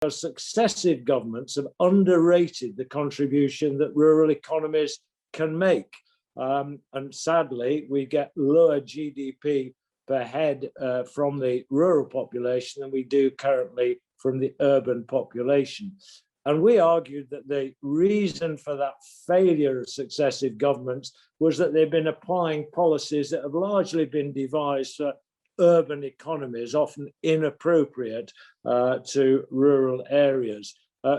successive governments have underrated the contribution that rural economies can make. And sadly, we get lower GDP per head from the rural population than we do currently from the urban population. And we argued that the reason for that failure of successive governments was that they've been applying policies that have largely been devised for urban economies, often inappropriate to rural areas,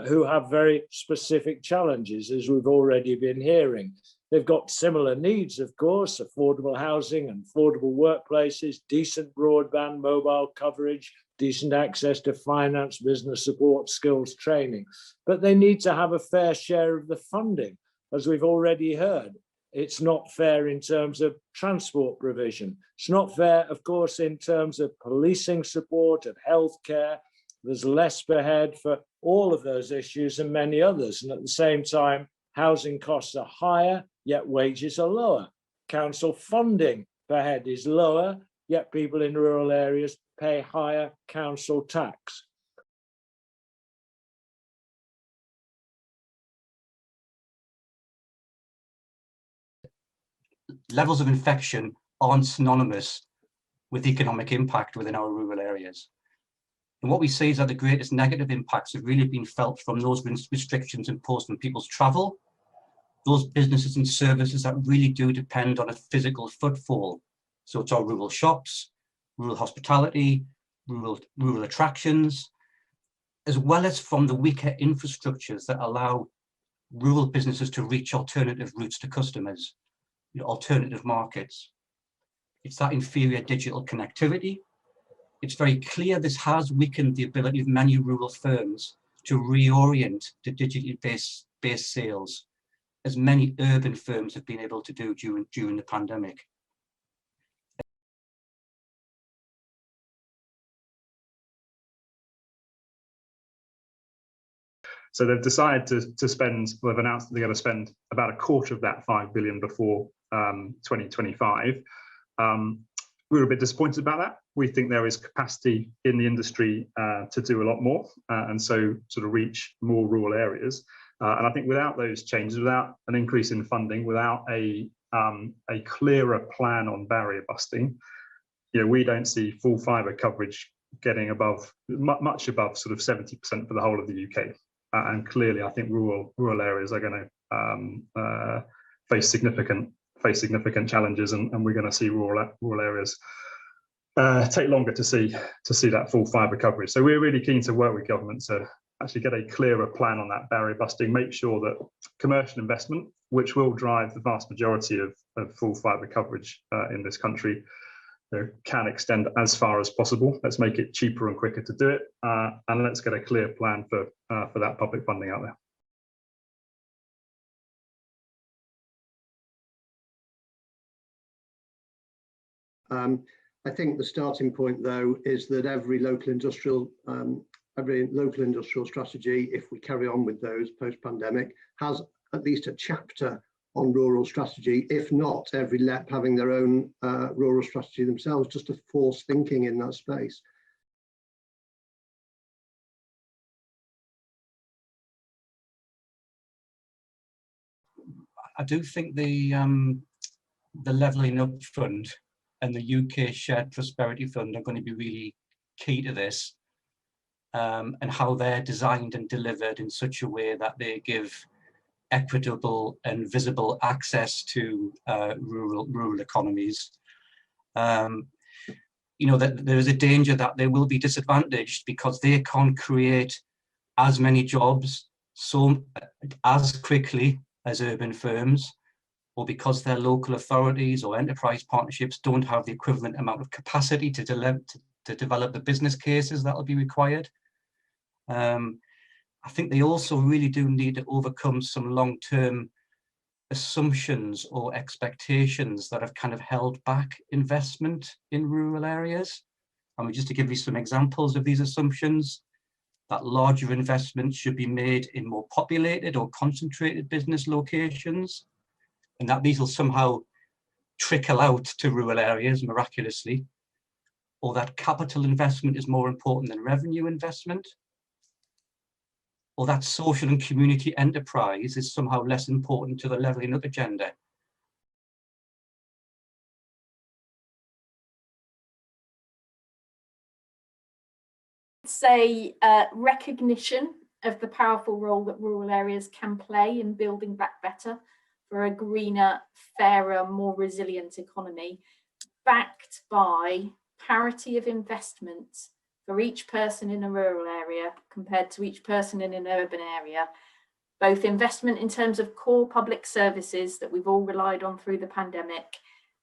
who have very specific challenges, as we've already been hearing. They've got similar needs, of course, affordable housing and affordable workplaces, decent broadband, mobile coverage, decent access to finance, business support, skills training. But they need to have a fair share of the funding, as we've already heard. It's not fair in terms of transport provision. It's not fair, of course, in terms of policing support, of healthcare. There's less per head for all of those issues and many others. And at the same time, housing costs are higher, yet wages are lower. Council funding per head is lower, yet people in rural areas pay higher council tax. Levels of infection aren't synonymous with economic impact within our rural areas. And what we see is that the greatest negative impacts have really been felt from those restrictions imposed on people's travel, those businesses and services that really do depend on a physical footfall. So it's our rural shops, rural hospitality, rural attractions, as well as from the weaker infrastructures that allow rural businesses to reach alternative routes to customers, alternative markets. It's that inferior digital connectivity. It's very clear this has weakened the ability of many rural firms to reorient to digitally based sales, as many urban firms have been able to do during the pandemic. So they've decided to spend, well, they've announced that they're going to spend about a quarter of that 5 billion before 2025. We're a bit disappointed about that. We think there is capacity in the industry to do a lot more and so sort of reach more rural areas. And I think without those changes, without an increase in funding, without a clearer plan on barrier busting, we don't see full fibre coverage getting much above sort of 70% for the whole of the UK. And clearly, I think rural areas are going to face significant challenges, and we're going to see rural areas take longer to see that full fibre coverage. So we're really keen to work with government to actually get a clearer plan on that barrier busting, make sure that commercial investment, which will drive the vast majority of full fibre coverage in this country, can extend as far as possible. Let's make it cheaper and quicker to do it, and let's get a clear plan for that public funding out there. I think the starting point, though, is that every local industrial strategy, if we carry on with those post-pandemic, has at least a chapter on rural strategy, if not every LEP having their own rural strategy themselves, just to force thinking in that space. I do think the Levelling Up Fund and the UK Shared Prosperity Fund are going to be really key to this, and how they're designed and delivered in such a way that they give equitable and visible access to rural economies. That there is a danger that they will be disadvantaged because they can't create as many jobs as quickly as urban firms, or because their local authorities or enterprise partnerships don't have the equivalent amount of capacity to develop the business cases that will be required. I think they also really do need to overcome some long-term assumptions or expectations that have kind of held back investment in rural areas. And just to give you some examples of these assumptions, that larger investments should be made in more populated or concentrated business locations, and that these will somehow trickle out to rural areas miraculously, or that capital investment is more important than revenue investment. or that social and community enterprise is somehow less important to the levelling up agenda. Say recognition of the powerful role that rural areas can play in building back better for a greener, fairer, more resilient economy, backed by parity of investment for each person in a rural area compared to each person in an urban area, both investment in terms of core public services that we've all relied on through the pandemic,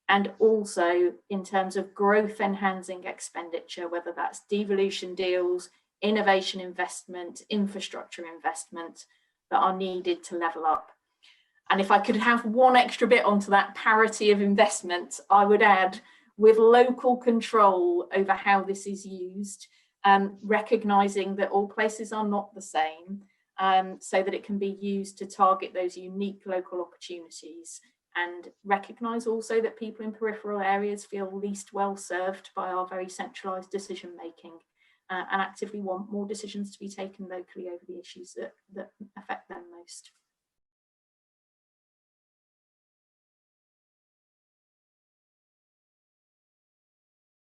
and also in terms of growth enhancing expenditure, whether that's devolution deals, innovation investment, infrastructure investment that are needed to level up. And if I could have one extra bit onto that parity of investment, I would add with local control over how this is used, recognising that all places are not the same, so that it can be used to target those unique local opportunities, and recognise also that people in peripheral areas feel least well served by our very centralised decision making, and actively want more decisions to be taken locally over the issues that affect them most.